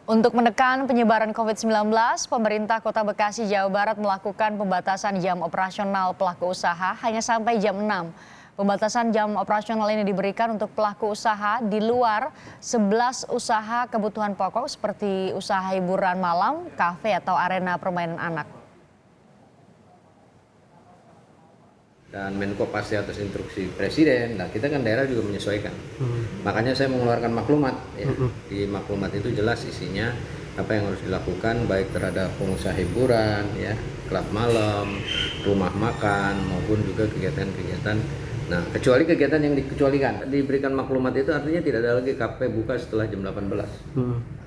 Untuk menekan penyebaran COVID-19, pemerintah Kota Bekasi, Jawa Barat melakukan pembatasan jam operasional pelaku usaha hanya sampai jam 6. Pembatasan jam operasional ini diberikan untuk pelaku usaha di luar 11 usaha kebutuhan pokok seperti usaha hiburan malam, kafe atau arena permainan anak. Dan Menko pasti atas instruksi Presiden, nah kita kan daerah juga menyesuaikan. Makanya saya mengeluarkan maklumat. Ya. Di maklumat itu jelas isinya apa yang harus dilakukan baik terhadap pengusaha hiburan, ya, klub malam, rumah makan maupun juga kegiatan-kegiatan. Nah, kecuali kegiatan yang dikecualikan. Diberikan maklumat itu artinya tidak ada lagi kafe buka setelah jam 18.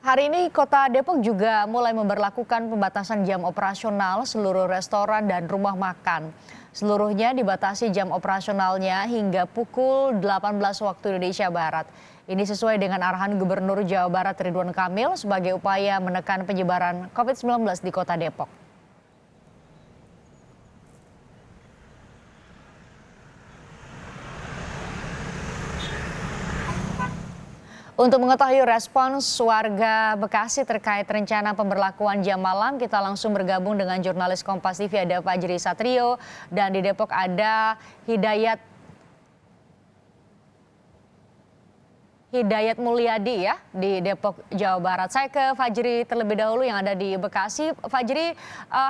Hari ini Kota Depok juga mulai memberlakukan pembatasan jam operasional seluruh restoran dan rumah makan. Seluruhnya dibatasi jam operasionalnya hingga pukul 18 waktu Indonesia Barat. Ini sesuai dengan arahan Gubernur Jawa Barat Ridwan Kamil sebagai upaya menekan penyebaran COVID-19 di Kota Depok. Untuk mengetahui respons warga Bekasi terkait rencana pemberlakuan jam malam, kita langsung bergabung dengan jurnalis Kompas TV ada Fajri Satrio dan di Depok ada Hidayat Mulyadi ya di Depok, Jawa Barat. Saya ke Fajri terlebih dahulu yang ada di Bekasi. Fajri,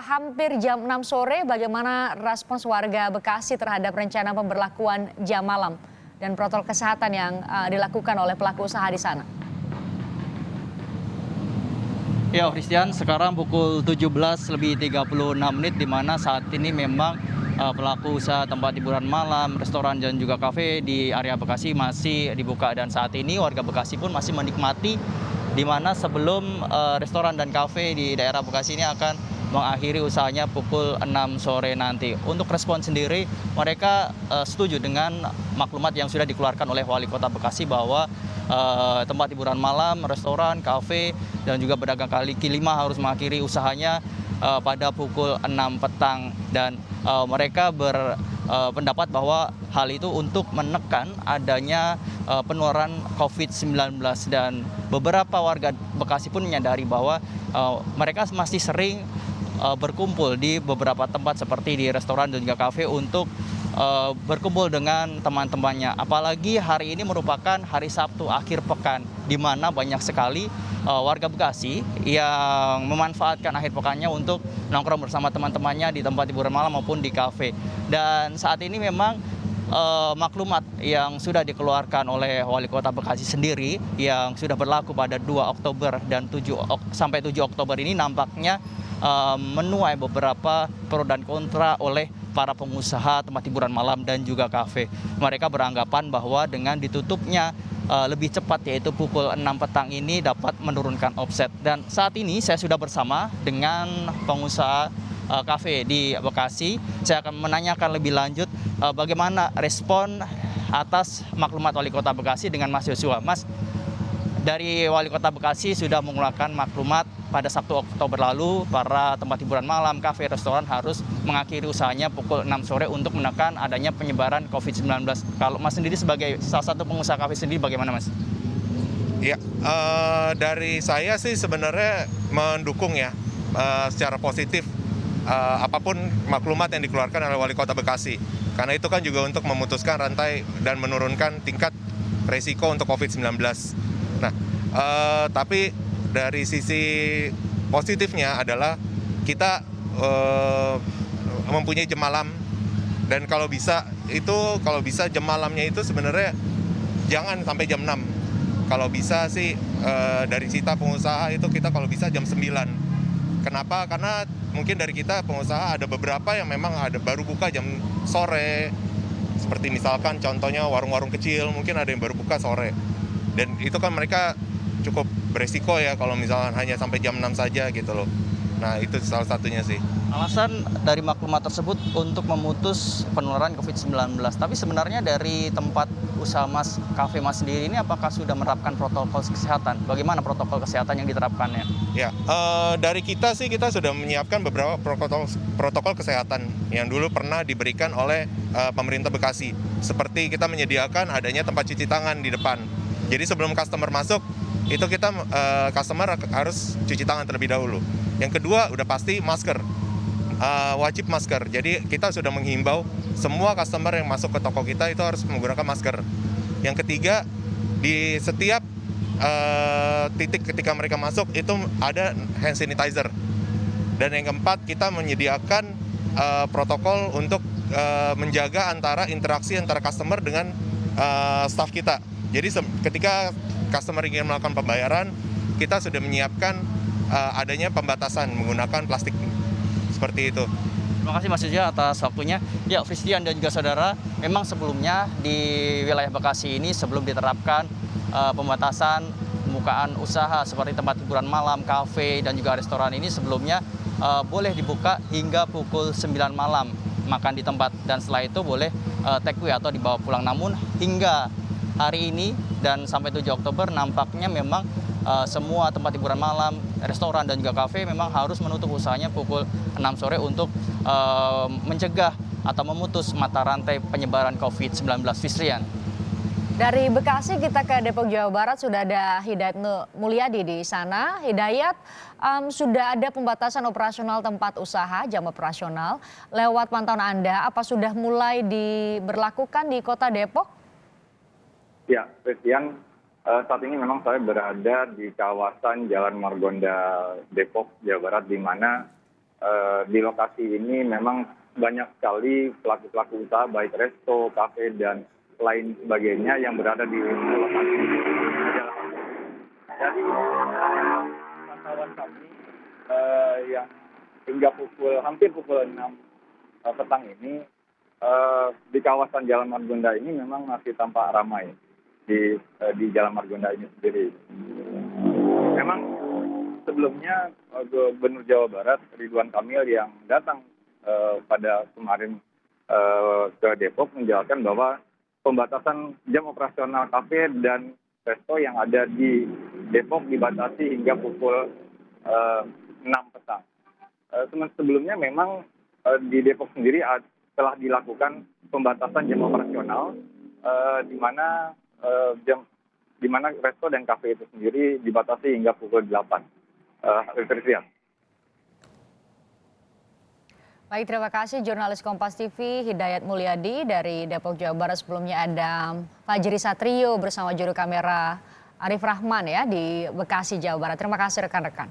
hampir jam 6 sore bagaimana respons warga Bekasi terhadap rencana pemberlakuan jam malam dan protokol kesehatan yang dilakukan oleh pelaku usaha di sana? Ya, Christian, sekarang pukul 17:36 di mana saat ini memang pelaku usaha tempat hiburan malam, restoran dan juga kafe di area Bekasi masih dibuka dan saat ini warga Bekasi pun masih menikmati di mana sebelum restoran dan kafe di daerah Bekasi ini akan mengakhiri usahanya pukul 6 sore nanti. Untuk respon sendiri, mereka setuju dengan maklumat yang sudah dikeluarkan oleh Wali Kota Bekasi bahwa tempat hiburan malam, restoran, kafe, dan juga pedagang kaki lima harus mengakhiri usahanya pada pukul 6 petang. Dan mereka berpendapat bahwa hal itu untuk menekan adanya penularan COVID-19 dan beberapa warga Bekasi pun menyadari bahwa mereka masih sering berkumpul di beberapa tempat seperti di restoran dan juga kafe untuk berkumpul dengan teman-temannya. Apalagi hari ini merupakan hari Sabtu akhir pekan di mana banyak sekali warga Bekasi yang memanfaatkan akhir pekannya untuk nongkrong bersama teman-temannya di tempat hiburan malam maupun di kafe. Dan saat ini memang maklumat yang sudah dikeluarkan oleh Wali Kota Bekasi sendiri yang sudah berlaku pada 2 Oktober dan 7 Oktober ini nampaknya menuai beberapa pro dan kontra oleh para pengusaha tempat hiburan malam dan juga kafe. Mereka beranggapan bahwa dengan ditutupnya lebih cepat yaitu pukul 6 petang ini dapat menurunkan omset. Dan saat ini saya sudah bersama dengan pengusaha kafe di Bekasi. Saya akan menanyakan lebih lanjut bagaimana respon atas maklumat Wali Kota Bekasi dengan Mas Yosua. Mas, dari Wali Kota Bekasi sudah mengeluarkan maklumat pada 1 Oktober lalu, para tempat hiburan malam, kafe, restoran harus mengakhiri usahanya pukul 6 sore untuk menekan adanya penyebaran COVID-19. Kalau Mas sendiri sebagai salah satu pengusaha kafe sendiri bagaimana, Mas? Ya, dari saya sih sebenarnya mendukung ya secara positif apapun maklumat yang dikeluarkan oleh Wali Kota Bekasi. Karena itu kan juga untuk memutuskan rantai dan menurunkan tingkat resiko untuk COVID-19. Nah, tapi dari sisi positifnya adalah kita mempunyai jam malam dan kalau bisa jam malamnya itu sebenarnya jangan sampai jam 6. Kalau bisa sih dari kita pengusaha itu kita kalau bisa jam 9. Kenapa? Karena mungkin dari kita pengusaha ada beberapa yang memang baru buka jam sore. Seperti misalkan contohnya warung-warung kecil mungkin ada yang baru buka sore. Dan itu kan mereka cukup beresiko ya kalau misalnya hanya sampai jam 6 saja gitu loh. Nah, itu salah satunya sih. Alasan dari maklumat tersebut untuk memutus penularan COVID-19. Tapi sebenarnya dari tempat usaha Mas, kafe Mas sendiri ini apakah sudah menerapkan protokol kesehatan? Bagaimana protokol kesehatan yang diterapkannya? Ya, dari kita sih kita sudah menyiapkan beberapa protokol kesehatan yang dulu pernah diberikan oleh pemerintah Bekasi. Seperti kita menyediakan adanya tempat cuci tangan di depan. Jadi sebelum customer masuk, itu kita customer harus cuci tangan terlebih dahulu. Yang kedua udah pasti masker, wajib masker. Jadi kita sudah menghimbau semua customer yang masuk ke toko kita itu harus menggunakan masker. Yang ketiga, di setiap titik ketika mereka masuk itu ada hand sanitizer. Dan yang keempat, kita menyediakan protokol untuk menjaga interaksi antara customer dengan staff kita. Jadi ketika customer ingin melakukan pembayaran, kita sudah menyiapkan adanya pembatasan menggunakan plastik. Seperti itu. Terima kasih Mas Yuja atas waktunya. Ya, Christian dan juga saudara, memang sebelumnya di wilayah Bekasi ini sebelum diterapkan pembatasan pembukaan usaha seperti tempat hiburan malam, kafe, dan juga restoran ini sebelumnya boleh dibuka hingga pukul 9 malam makan di tempat, dan setelah itu boleh take away atau dibawa pulang. Namun hingga hari ini dan sampai 7 Oktober nampaknya memang semua tempat hiburan malam, restoran, dan juga kafe memang harus menutup usahanya pukul 6 sore untuk mencegah atau memutus mata rantai penyebaran COVID-19. Fistrian. Dari Bekasi kita ke Depok, Jawa Barat, sudah ada Hidayat Mulyadi di sana. Hidayat, sudah ada pembatasan operasional tempat usaha, jam operasional. Lewat pantauan Anda, apa sudah mulai diberlakukan di Kota Depok? Ya, Christian, saat ini memang saya berada di kawasan Jalan Margonda, Depok, Jawa Barat, di mana di lokasi ini memang banyak sekali pelaku-pelaku usaha, baik resto, kafe, dan lain sebagainya yang berada di lokasi. Jadi, pantauan kami yang hingga hampir pukul 6 petang ini, di kawasan Jalan Margonda ini memang masih tampak ramai di Jalan Margonda ini sendiri. Memang sebelumnya Gubernur Jawa Barat Ridwan Kamil yang datang pada kemarin ke Depok menjelaskan bahwa pembatasan jam operasional kafe dan resto yang ada di Depok dibatasi hingga pukul 6 petang. Sebelumnya memang di Depok sendiri telah dilakukan pembatasan jam operasional di mana resto dan kafe itu sendiri dibatasi hingga pukul 8. Baik, terima kasih jurnalis Kompas TV Hidayat Mulyadi dari Depok, Jawa Barat. Sebelumnya ada Fajri Satrio bersama juru kamera Arif Rahman ya di Bekasi, Jawa Barat. Terima kasih rekan-rekan.